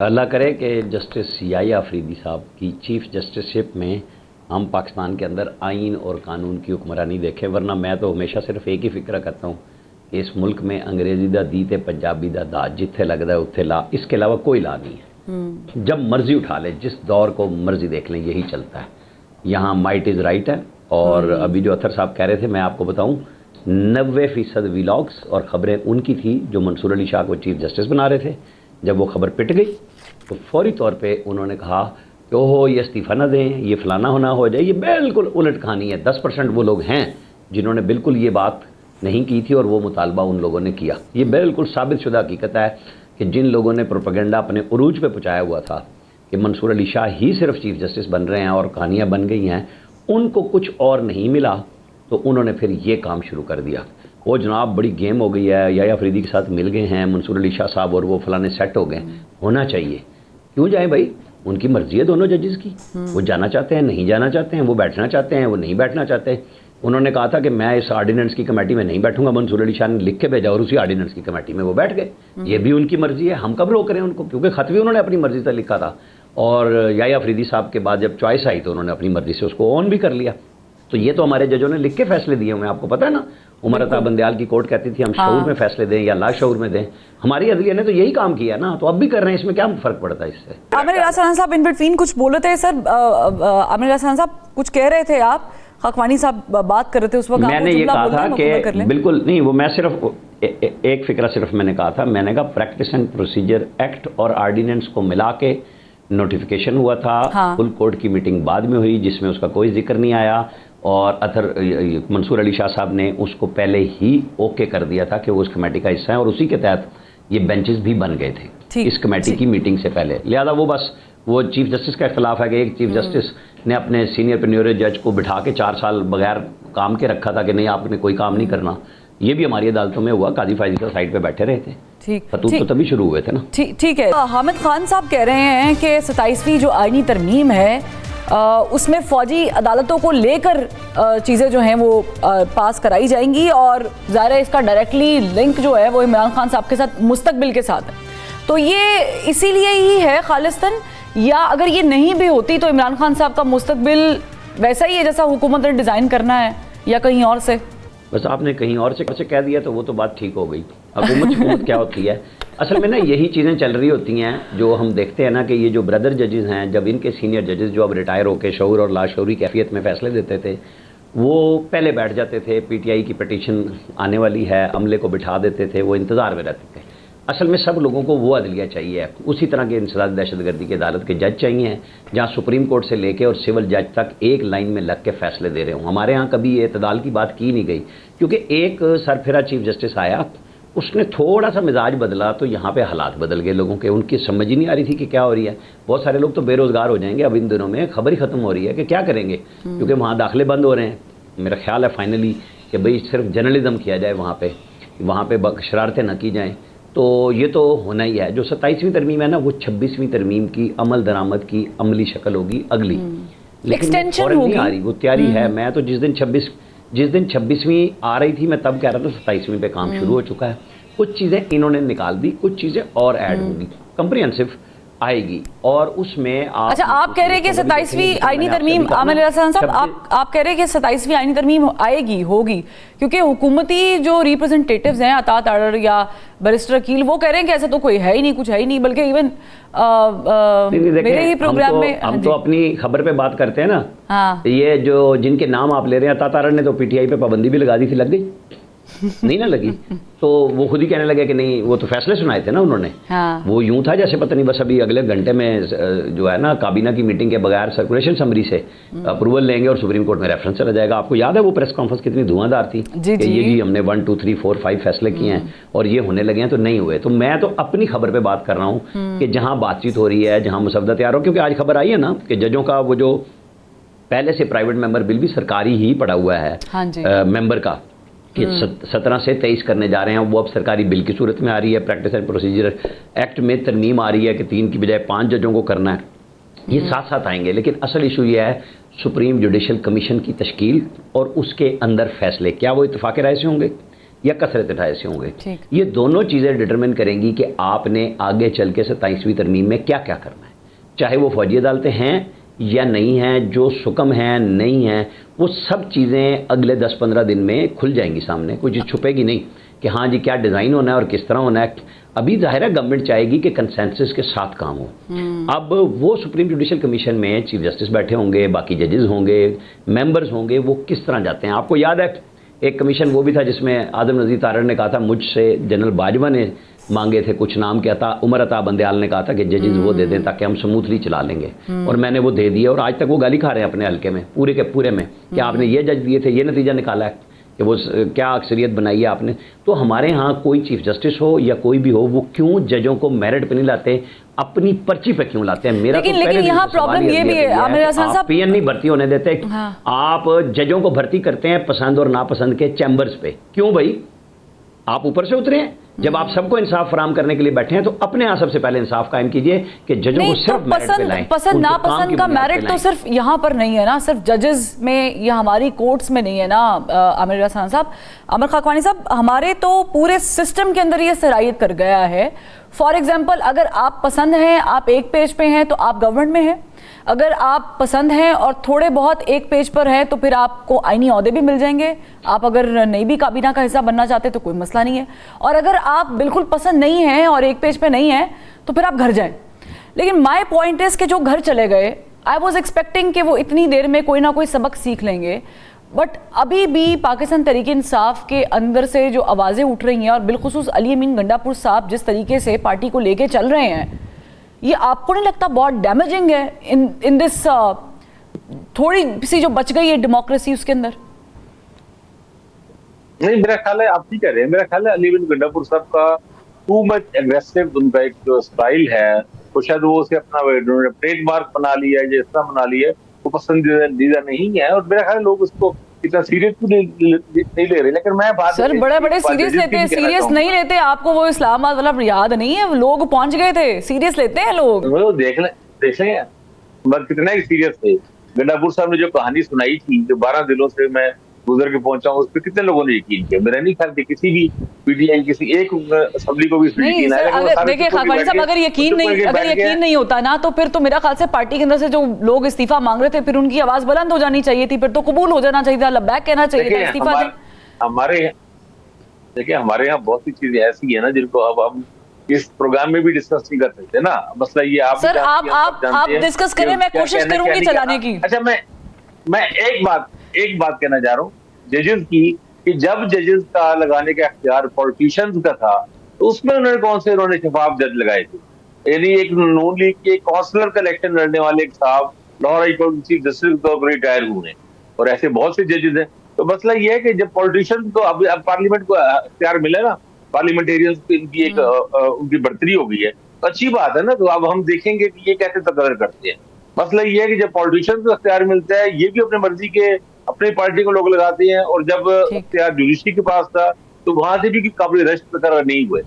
अल्लाह करे कि जस्टिस याह्या अफरीदी साहब की चीफ़ जस्टिसशिप में हम पाकिस्तान के अंदर आइन और कानून की हुक्मरानी देखें, वरना मैं तो हमेशा सिर्फ एक ही फ़िक्र करता हूँ कि इस मुल्क में अंग्रेज़ी दा दी ते पंजाबी दा दा, जिथे लगता है उत्थे ला, इसके अलावा कोई ला नहीं है। जब मर्ज़ी उठा ले, जिस दौर को मर्ज़ी देख लें, यही चलता है। यहाँ माइट इज़ राइट है। और अभी जो अतर साहब कह रहे थे, मैं आपको बताऊँ 90% व्लॉग्स और ख़बरें उनकी थी जो मंसूर अली शाह को चीफ जस्टिस बना रहे थे। जब वो खबर पिट गई तो फौरी तौर पे उन्होंने कहा कि ओहो ये इस्तीफ़ा ना दें, ये फलाना होना हो जाए। ये बिल्कुल उलट कहानी है। 10% वो लोग हैं जिन्होंने बिल्कुल ये बात नहीं की थी और वो मुतालबा उन लोगों ने किया। ये बिल्कुल साबित शुदा हकीकत है कि जिन लोगों ने प्रोपेगेंडा अपने उरूज पे पहुँचाया हुआ था कि मंसूर अली शाह ही सिर्फ चीफ जस्टिस बन रहे हैं और कहानियाँ बन गई हैं, उनको कुछ और नहीं मिला तो उन्होंने फिर ये काम शुरू कर दिया। वो जनाब बड़ी गेम हो गई है, याह्या अफरीदी के साथ मिल गए हैं मंसूर अली शाह साहब और वो फलाने सेट हो गए। होना चाहिए, क्यों जाए भाई, उनकी मर्जी है दोनों जजेस की। वो जाना चाहते हैं, नहीं जाना चाहते हैं, वो बैठना चाहते हैं, वो नहीं बैठना चाहते हैं। उन्होंने कहा था कि मैं इस आर्डिनेंस की कमेटी में नहीं बैठूंगा, मंसूर अली शाह ने लिख के भेजा और उसी आर्डिनेंस की कमेटी में वो बैठ गए। ये भी उनकी मर्जी है, हम कब रोक रहे हैं उनको, क्योंकि खत भी उन्होंने अपनी मर्जी से लिखा था। और याह्या अफरीदी साहब के बाद जब चॉइस आई तो उन्होंने अपनी मर्जी से उसको ऑन भी कर लिया। तो ये तो हमारे जजों ने लिख के फैसले दिए हुए हैं, आपको पता है ना। उमर अता बंदयाल की कोर्ट कहती थी हम शऊर में फैसले दें या ला शऊर में दें। हमारी अदलिया ने तो यही काम किया ना, तो अब भी कर रहे हैं, इसमें क्या फर्क पड़ता है इससे। आमिर इलाज साहब इन बिटवीन कुछ बोले थे सर। आमिर इलाज साहब कुछ कह रहे थे, आप हकवानी साहब बात कर रहे थे उस वक्त। मैंने ये कहा था कि बिल्कुल नहीं, वो मैं सिर्फ एक फिक्रा सिर्फ मैंने कहा था। मैंने कहा प्रैक्टिस एंड प्रोसीजर एक्ट और आर्डिनेंस को मिला के नोटिफिकेशन हुआ था। फुल कोर्ट की मीटिंग बाद में हुई जिसमें उसका कोई जिक्र नहीं आया और मंसूर अली शाह साहब ने उसको पहले ही ओके कर दिया था कि वो उस कमेटी का हिस्सा है और उसी के तहत ये बेंचेस भी बन गए थे इस कमेटी की मीटिंग से पहले। लिहाजा वो बस वो चीफ जस्टिस का इख्तलाफ है कि एक चीफ जस्टिस ने अपने सीनियर पेन्योर जज को बिठा के 4 साल बगैर काम के रखा था कि नहीं आपने कोई काम नहीं करना। ये भी हमारी अदालतों में हुआ, कादी फायदी का साइड पे बैठे रहे थे। फतूत तो तभी शुरू हुए थे ना। ठीक है। हामिद खान साहब कह रहे हैं कि 27वीं जो आईनी तरमीम है उसमें फौजी अदालतों को लेकर चीज़ें जो हैं वो पास कराई जाएंगी और ज़ाहिर है इसका डायरेक्टली लिंक जो है वो इमरान खान साहब के साथ मुस्तकबिल के साथ है। तो ये इसीलिए ही है खालिस्तान, या अगर ये नहीं भी होती तो इमरान खान साहब का मुस्तकबिल वैसा ही है जैसा हुकूमत ने डिज़ाइन करना है या कहीं और से? बस आपने कहीं और से कह दिया तो वो तो बात ठीक हो गई। हुकूमत क्या होती है असल में ना, यही चीज़ें चल रही होती हैं जो हम देखते हैं ना कि ये जो ब्रदर जजेस हैं, जब इनके सीनियर जजेस जो अब रिटायर होकर शऊर और लाशऊरी कैफियत में फ़ैसले देते थे, वो पहले बैठ जाते थे। पीटीआई की पटिशन आने वाली है, अमले को बिठा देते थे, वो इंतज़ार में रहते थे। असल में सब लोगों को वो अदलिया चाहिए, उसी तरह के इंसदाद दहशतगर्दी की अदालत के जज चाहिए जहाँ सुप्रीम कोर्ट से लेके और सिविल जज तक एक लाइन में लग के फैसले दे रहे हों। हमारे यहाँ कभी ये इतदाल की बात की नहीं गई, क्योंकि एक सरफिरा चीफ जस्टिस आया, उसने थोड़ा सा मिजाज बदला तो यहाँ पे हालात बदल गए लोगों के। उनकी समझ ही नहीं आ रही थी कि क्या हो रही है। बहुत सारे लोग तो बेरोज़गार हो जाएंगे अब इन दिनों में, खबर ही ख़त्म हो रही है कि क्या करेंगे, क्योंकि वहाँ दाखिले बंद हो रहे हैं। मेरा ख्याल है फाइनली कि भाई सिर्फ जर्नलिज्म किया जाए वहाँ पे शरारतें न की जाएँ। तो ये तो होना ही है। जो 27वीं तरमीम है ना, वो 26वीं तरमीम की अमल दरामद की अमली शक्ल होगी अगली, लेकिन वो नहीं आ रही, वो तैयारी है। मैं तो जिस दिन 26वीं आ रही थी मैं तब कह रहा था 27वीं पे काम शुरू हो चुका है। कुछ चीज़ें इन्होंने निकाल दी, कुछ चीज़ें और ऐड होंगी, कम्प्रिहेंसिव आएगी और उसमें अच्छा आप कह रहे हैं कि 27वीं आईनी तरमीम, आमिर हसन साहब आप कह रहे हैं कि 27वीं आईनी तरमीम आएगी, होगी, क्योंकि हुकूमती जो रिप्रेजेंटेटिव्स हैं अतात अडर या बैरिस्टर अकील, वो कह रहे हैं कि ऐसा तो कोई है ही नहीं, कुछ है ही नहीं। बल्कि इवन मेरे ही प्रोग्राम में हम तो अपनी खबर पे बात करते हैं ना। ये जो जिनके नाम आप ले रहे हैं, अतात अडर ने तो पीटीआई पे पाबंदी भी लगा दी थी, लग गई नहीं ना लगी, तो वो खुद ही कहने लगे कि नहीं, वो तो फैसले सुनाए थे ना उन्होंने। वो यूं था जैसे पता नहीं बस अभी अगले घंटे में जो है ना काबीना की मीटिंग के बगैर सर्कुलेशन समरी से अप्रूवल लेंगे और सुप्रीम कोर्ट में रेफरेंस चला जाएगा। आपको याद है वो प्रेस कॉन्फ्रेंस कितनी धुआंधार थी कि ये जी हमने 1 2 3 4 5 फैसले किए हैं और ये होने लगे हैं, तो नहीं हुए। तो मैं तो अपनी खबर पर बात कर रहा हूँ कि जहाँ बातचीत हो रही है, जहाँ मुसवदा तैयार हो, क्योंकि आज खबर आई है ना कि जजों का वो जो पहले से प्राइवेट मेंबर बिल भी सरकारी ही पड़ा हुआ है मेंबर का, कि 17 से 23 करने जा रहे हैं, वो अब सरकारी बिल की सूरत में आ रही है। प्रैक्टिस एंड प्रोसीजर एक्ट में तरमीम आ रही है कि 3 की बजाय 5 जजों को करना है। ये साथ साथ आएंगे, लेकिन असल इशू ये है सुप्रीम जुडिशल कमीशन की तश्कील और उसके अंदर फैसले क्या वो इत्तफाक़ राय से होंगे या कसरत 28 होंगे। ठीक। ये दोनों चीज़ें डिटरमिन करेंगी कि आपने आगे चल के 27वीं तरमीम में क्या क्या करना है, चाहे वो फौजी अदालतें हैं या नहीं हैं, जो सुकम हैं नहीं हैं, वो सब चीज़ें अगले 10-15 दिन में खुल जाएंगी सामने, कोई चीज़ छुपेगी नहीं कि हाँ जी क्या डिज़ाइन होना है और किस तरह होना है। अभी ज़ाहिर है गवर्नमेंट चाहेगी कि कंसेंसस के साथ काम हो। अब वो सुप्रीम जुडिशल कमीशन में चीफ जस्टिस बैठे होंगे, बाकी जजेस होंगे, मेंबर्स होंगे, वो किस तरह जाते हैं। आपको याद है एक कमीशन वो भी था जिसमें आदम नज़ीर तारड़ ने कहा था, मुझसे जनरल बाजवा ने मांगे थे कुछ नाम, क्या था, उमर अता बंदयाल ने कहा था कि जजेस वो दे दें ताकि हम स्मूथली चला लेंगे, और मैंने वो दे दिया और आज तक वो गाली खा रहे हैं अपने हल्के में पूरे के पूरे में कि आपने ये जज दिए थे, ये नतीजा निकाला है कि वो क्या अक्सरियत बनाई है आपने। तो हमारे यहाँ कोई चीफ जस्टिस हो या कोई भी हो, वो क्यों जजों को मेरिट पे नहीं लाते, अपनी पर्ची पे क्यों लाते हैं? मेरा लेकिन यहाँ प्रॉब्लम ये भी है आमिर हसन साहब, पीएन नहीं भर्ती होने देते। हाँ। आप जजों को भर्ती करते हैं पसंद और नापसंद के चैम्बर्स पे, क्यों भाई? आप ऊपर से उतरे हैं, जब आप सबको इंसाफ फराम करने के लिए बैठे हैं तो अपने यहाँ सबसे पहले इंसाफ कायम कीजिए कि जजों को सिर्फ मेरिट पे लाएं। पसंद नापसंद का मेरिट तो सिर्फ यहाँ पर नहीं है ना, सिर्फ जजेस में या हमारी कोर्ट्स में नहीं है ना आमिर हसन साहब, आमिर खाकवानी साहब, हमारे तो पूरे सिस्टम के अंदर ये सराहियत कर गया है। फॉर एग्जाम्पल, अगर आप पसंद हैं, आप एक पेज पे हैं तो आप गवर्नमेंट में हैं, अगर आप पसंद हैं और थोड़े बहुत एक पेज पर हैं तो फिर आपको आईनी ओहदे भी मिल जाएंगे, आप अगर नहीं भी काबीना का हिस्सा बनना चाहते तो कोई मसला नहीं है, और अगर आप बिल्कुल पसंद नहीं हैं और एक पेज पे नहीं हैं तो फिर आप घर जाएं। लेकिन माय पॉइंट इज कि जो घर चले गए, आई वॉज एक्सपेक्टिंग कि वो इतनी देर में कोई ना कोई सबक सीख लेंगे, बट अभी भी पाकिस्तान तहरीक इंसाफ के अंदर से जो आवाज़ें उठ रही हैं और बिलखुसूस अली अमीन गंडापुर साहब जिस तरीके से पार्टी को लेके चल रहे हैं, ये आपको नहीं लगता बहुत डैमेजिंग है इन दिस थोड़ी सी जो बच गई है डेमोक्रेसी उसके अंदर? नहीं, मेरा ख्याल है आप ठीक कह रहे हैं। मेरा ख्याल है अली अमीन गंडापुर साहब का टू मच एग्रेसिव उनका एक जो स्टाइल है, तो शायद वो उसे अपना ट्रेडमार्क बना लिया है, जैसा बना लिया है, वो पसंदीदा नहीं है, और मेरा ख्याल है लोग उसको इतना सीरियस नहीं ले रहे। लेकिन मैं बात सर बड़े बड़े सीरियस लेते हैं, सीरियस नहीं लेते। आपको वो इस्लामाबाद वाला याद नहीं है, लोग पहुंच गए थे, सीरियस लेते हैं लोग। वो देख लें कितना ही सीरियस थे। गंडापुर साहब ने जो कहानी सुनाई थी, जो 12 दिनों से मैं गुजर के पहुंचा हूँ, उस पर कितने लोगों ने यकीन किया? मेरा नहीं ख्याल कि किसी भी पीटीआई किसी एक असेंबली को भी नहीं सर, अगर देखिए खाकवानी साहब, अगर यकीन नहीं होता ना तो फिर तो मेरा ख्याल से पार्टी के अंदर से जो लोग इस्तीफा मांग रहे थे, फिर उनकी आवाज बुलंद हो जानी चाहिए थी, फिर तो कबूल हो जाना चाहिए था, लब्बैक कहना चाहिए था, इस्तीफा दें। हमारे यहाँ बहुत सी चीजें ऐसी है ना जिनको अब हम इस प्रोग्राम में भी डिस्कस नहीं कर सकते ना। मसला ये सर आप डिस्कस करें, मैं कोशिश करूंगी चलाने की। अच्छा, मैं एक बात कहना चाह रहा हूँ जजेस की, कि जब जजेस का लगाने का इख्तियार पॉलिटिशियंस का था तो उसमें उन्होंने शफाफ जज लगाए थे। यानी एक नून लीग के काउंसलर का इलेक्शन लड़ने वाले एक साहब Lahore high court chief justice के तौर पर रिटायर हुए, और ऐसे बहुत से जजेस हैं। तो मसला ये है कि जब पॉलिटिशियंस को अब पार्लियामेंट को इख्तियार मिले ना, पार्लियामेंटेरियंस की इनकी एक उनकी बढ़तरी हो गई है, तो अच्छी बात है ना। तो अब हम देखेंगे कि ये कैसे तकदर करते हैं। मसला ये है कि जब पॉलिटिशियंस को इख्तियार मिलता है, ये भी अपने मर्जी के अपनी पार्टी को लोग लगाते हैं, और जब इख्तियार जुडिशरी के पास था तो वहां से भी काबिल रश्क नहीं हुए।